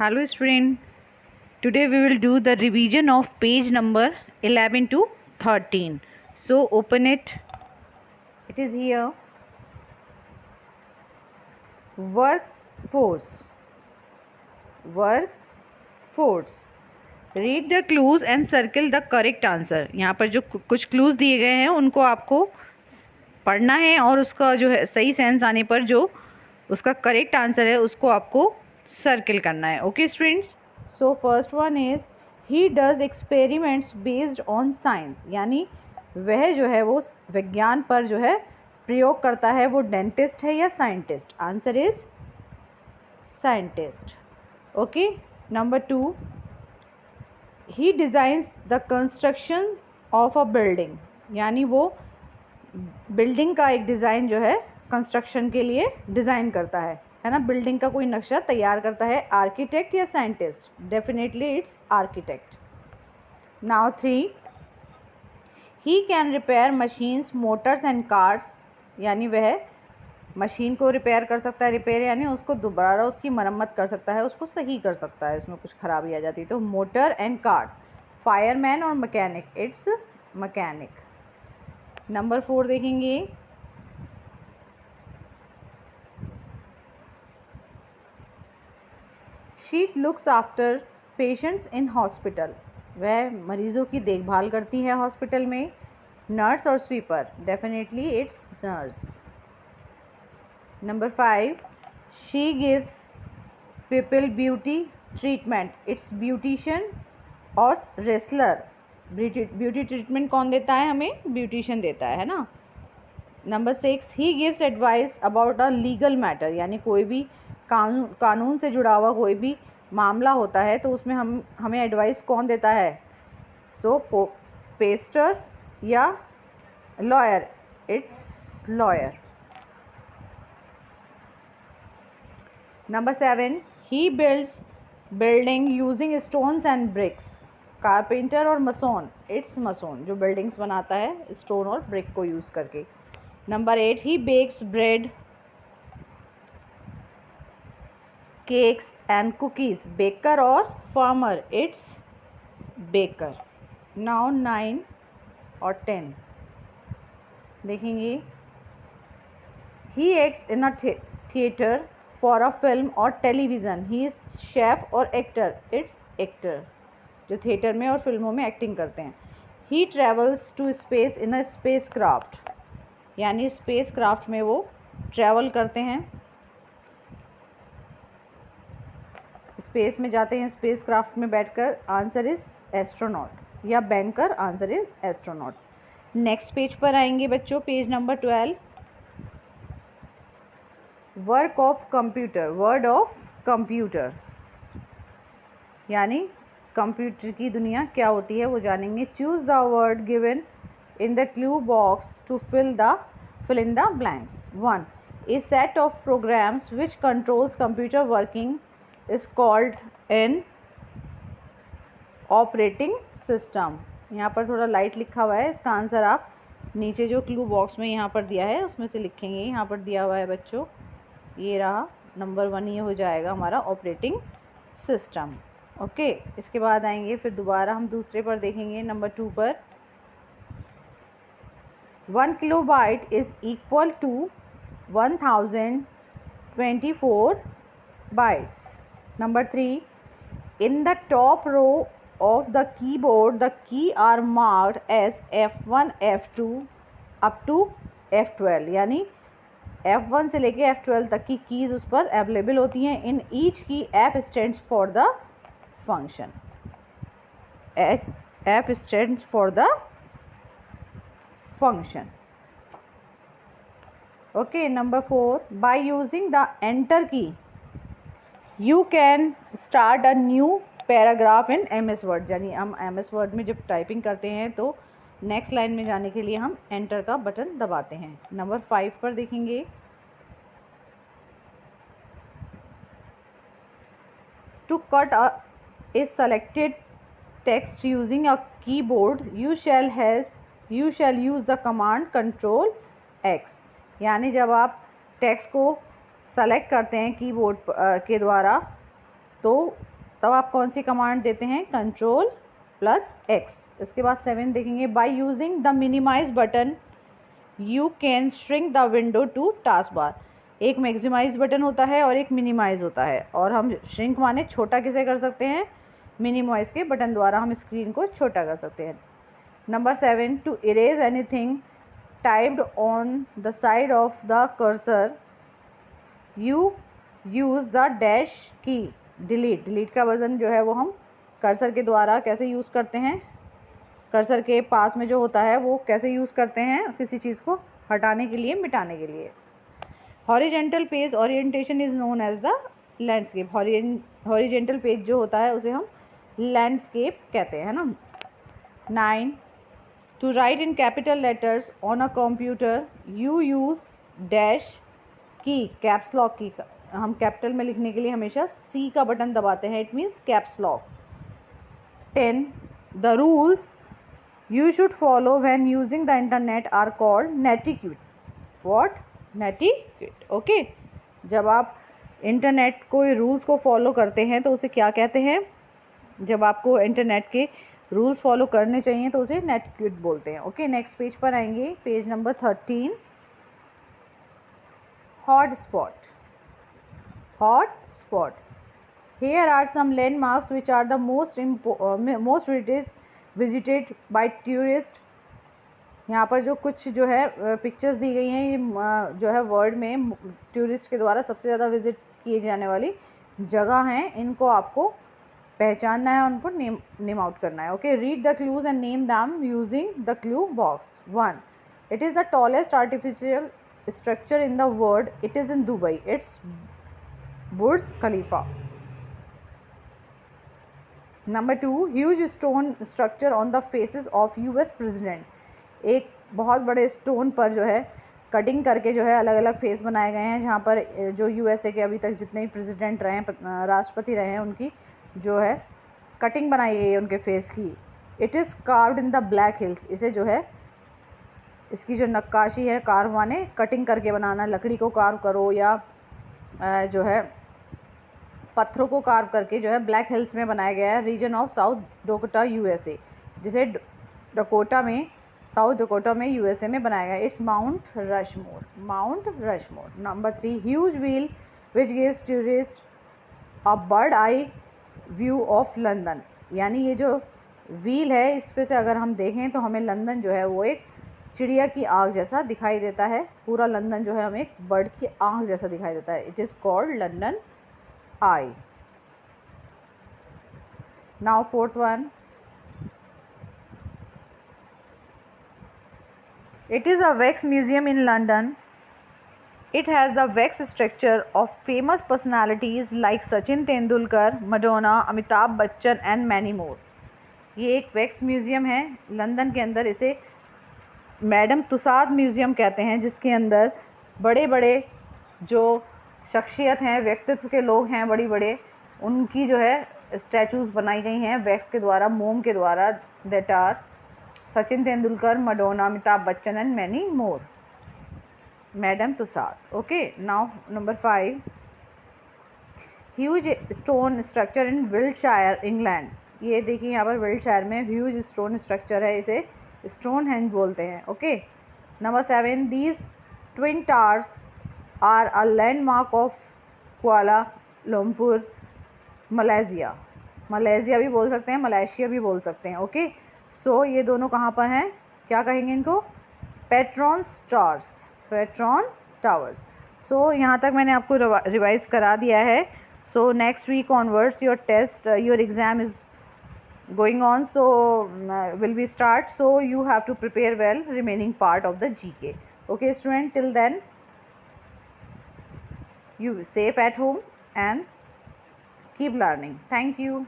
Hello student, today we will do the revision of page number 11 to 13. So open it, it is here. Workforce. Read the clues and circle the correct answer. यहाँ पर जो कुछ clues दिए गए हैं उनको आपको पढ़ना है और उसका जो है सही सेंस आने पर जो उसका करेक्ट आंसर है उसको आपको सर्किल करना है. Okay students, so first one is he does experiments based on science, यानी वह जो है वो विज्ञान पर जो है प्रयोग करता है. वो डेंटिस्ट है या scientist? Answer is scientist. Okay, number 2, he designs the construction of a building, यानी वो बिल्डिंग का एक डिज़ाइन जो है कंस्ट्रक्शन के लिए डिज़ाइन करता है ना, बिल्डिंग का कोई नक्शा तैयार करता है. आर्किटेक्ट या scientist? Definitely it's architect. Now 3, he can repair machines, Motors and cars, यानी वह मशीन को रिपेयर कर सकता है. रिपेयर यानी उसको दोबारा उसकी मरम्मत कर सकता है, उसको सही कर सकता है, उसमें कुछ खराबी आ जाती है. तो मोटर एंड कार्स. फायरमैन और मैकेनिक? It's mechanic. नंबर 4 देखेंगे. She looks after patients in hospital, वह मरीज़ों की देखभाल करती है हॉस्पिटल में. नर्स और sweeper? Definitely it's nurse. Number 5, she gives people beauty treatment, it's beautician और रेसलर. ब्यूटी ट्रीटमेंट कौन देता है हमें? ब्यूटिशियन देता है ना. Number 6, he gives advice about a legal matter, यानी कोई भी कानून से जुड़ा हुआ कोई भी मामला होता है तो उसमें हमें एडवाइस कौन देता है? सो पेस्टर या lawyer? It's lawyer. Number 7, he builds building using stones and bricks. Carpenter और मसोन? इट्स मसोन, जो बिल्डिंग्स बनाता है स्टोन और ब्रिक को यूज़ करके. Number 8, he bakes bread, cakes and cookies. Baker और फार्मर? It's baker. नाउ 9 और 10 देखेंगे. He acts in a theatre for a film और टेलीविज़न. ही इज़ शेफ और एक्टर? इट्स एक्टर, जो थिएटर में और फिल्मों में एक्टिंग करते हैं. He travels to space in a spacecraft, यानी स्पेस क्राफ्ट में वो ट्रैवल करते हैं, स्पेस में जाते हैं स्पेस क्राफ्ट में बैठकर. आंसर इज एस्ट्रोनॉट या banker. Answer is astronaut. Next page पर आएंगे बच्चों, page number 12. Work of computer, word of computer, यानी कंप्यूटर की दुनिया क्या होती है वो जानेंगे. Choose the word given in the clue box to fill in the blanks. 1, a set of programs which controls computer working is called an operating system. यहाँ पर थोड़ा लाइट लिखा हुआ है, इसका आंसर आप नीचे जो क्लू बॉक्स में यहाँ पर दिया है उसमें से लिखेंगे. यहाँ पर दिया हुआ है बच्चों, ये रहा नंबर 1, ये हो जाएगा हमारा ऑपरेटिंग सिस्टम. ओके, इसके बाद आएंगे फिर दोबारा हम दूसरे पर देखेंगे, नंबर 2 पर. 1 kilobyte is equal to 1024 bytes. Number 3, in the top row of the keyboard, the key are marked as F1, F2 up to F12, यानी F1 से लेके F12 तक की कीज़ उस पर अवेलेबल होती हैं. इन ईच की F stands for the function. F stands for the function. Okay, number 4, by using the enter key you can start a new paragraph in MS word, यानी हम MS word में जब typing करते हैं तो next line में जाने के लिए हम एंटर का बटन दबाते हैं. नंबर 5 पर देखेंगे. To cut a selected text using a keyboard you shall use the command control X, यानी जब आप टेक्स्ट को सेलेक्ट करते हैं कीबोर्ड के द्वारा तो तब आप कौन सी कमांड देते हैं, Ctrl+X। इसके बाद 7 देखेंगे, by using the minimise button you can shrink the window to taskbar. एक मैक्सिमाइज बटन होता है और एक मिनिमाइज होता है, और हम श्रिंक माने छोटा किसे कर सकते हैं, मिनिमाइज के बटन द्वारा हम स्क्रीन को छोटा कर सकते हैं। Number 7, to erase anything typed on the side of the cursor you use the dash key. Delete का वर्जन जो है वो हम कर्सर के द्वारा कैसे यूज़ करते हैं, कर्सर के पास में जो होता है वो कैसे यूज़ करते हैं किसी चीज़ को हटाने के लिए, मिटाने के लिए। Horizontal page orientation is known as the landscape. Horizontal page जो होता है उसे हम लैंडस्केप कहते हैं, है ना। 9, to write in capital letters on a computer you use dash key, caps lock key. हम कैपिटल में लिखने के लिए हमेशा सी का बटन दबाते हैं, it means caps lock. 10, the rules you should follow when using the internet are called netiquette. What? Netiquette. Okay. जब आप इंटरनेट कोई रूल्स को फॉलो करते हैं तो उसे क्या कहते हैं, जब आपको इंटरनेट के रूल्स फॉलो करने चाहिए तो उसे नेटिक्यूट बोलते हैं। ओके, नेक्स्ट पेज पर आएंगे, page number 13, hot spot. Hot spot, here are some landmarks which are the most visited by tourist। यहाँ पर जो कुछ जो है पिक्चर्स दी गई हैं, ये जो है वर्ल्ड में टूरिस्ट के द्वारा सबसे ज़्यादा विजिट किए जाने वाली जगह हैं। इनको आपको पहचानना है, उनको नेम आउट करना है। Okay, read the clues and name them using the clue box. 1, it is the tallest artificial structure in the world, it is in Dubai, it's Burj Khalifa. Number 2, huge stone structure on the faces of US president. एक बहुत बड़े stone पर जो है cutting करके जो है अलग अलग फेस बनाए गए हैं, जहाँ पर जो USA के अभी तक जितने प्रेसिडेंट रहे हैं, राष्ट्रपति रहे हैं, उनकी जो है कटिंग बनाई गई है उनके फेस की। It is carved in the black hills. इसे जो है इसकी जो नक्काशी है, कार्व माने कटिंग करके बनाना, लकड़ी को कार्व करो या जो है पत्थरों को कार्व करके जो है ब्लैक हिल्स में बनाया गया है, region of South Dakota USA, जिसे डकोटा में, साउथ डकोटा में USA में बनाया गया है। It's Mount Rushmore, Mount Rushmore. Number 3, huge wheel which gives tourist a bird eye view of London. यानी ये जो व्हील है, इस पे से अगर हम देखें तो हमें लंदन जो है वो एक चिड़िया की आँख जैसा दिखाई देता है। पूरा लंदन जो है हमें एक बर्ड की आँख जैसा दिखाई देता है। It is called London I. Now 4th one, it is a wax museum in London. It has the wax structure of famous personalities like Sachin Tendulkar, Madonna, Amitabh Bachchan and many more. ये एक wax museum है London के अंदर। इसे Madame Tussauds museum कहते हैं, जिसके अंदर बड़े बड़े जो शख्सियत हैं, व्यक्तित्व के लोग हैं बड़ी बड़े, उनकी जो है स्टैचूज़ बनाई गई हैं वैक्स के द्वारा, मोम के द्वारा। That are Sachin Tendulkar, Madonna, Amitabh Bachchan and many more. Madame Tussauds. Okay, now number 5, huge stone structure in Wiltshire England. ये देखिए यहाँ पर विल्टशायर में ह्यूज स्टोन स्ट्रक्चर है, इसे स्टोनहेंज बोलते हैं। Okay, number 7, these twin towers are a landmark of Kuala Lumpur, Malaysia. Malaysia भी बोल सकते हैं, मलेशिया भी बोल सकते हैं। ओके, सो ये दोनों कहाँ पर हैं, क्या कहेंगे इनको, Petronas towers, Petronas towers. So यहाँ तक मैंने आपको रिवाइज करा दिया है। So next week onwards your test, your exam is going on, so will be start, so you have to prepare well remaining part of the GK. Okay student, till then you safe at home and keep learning. Thank you.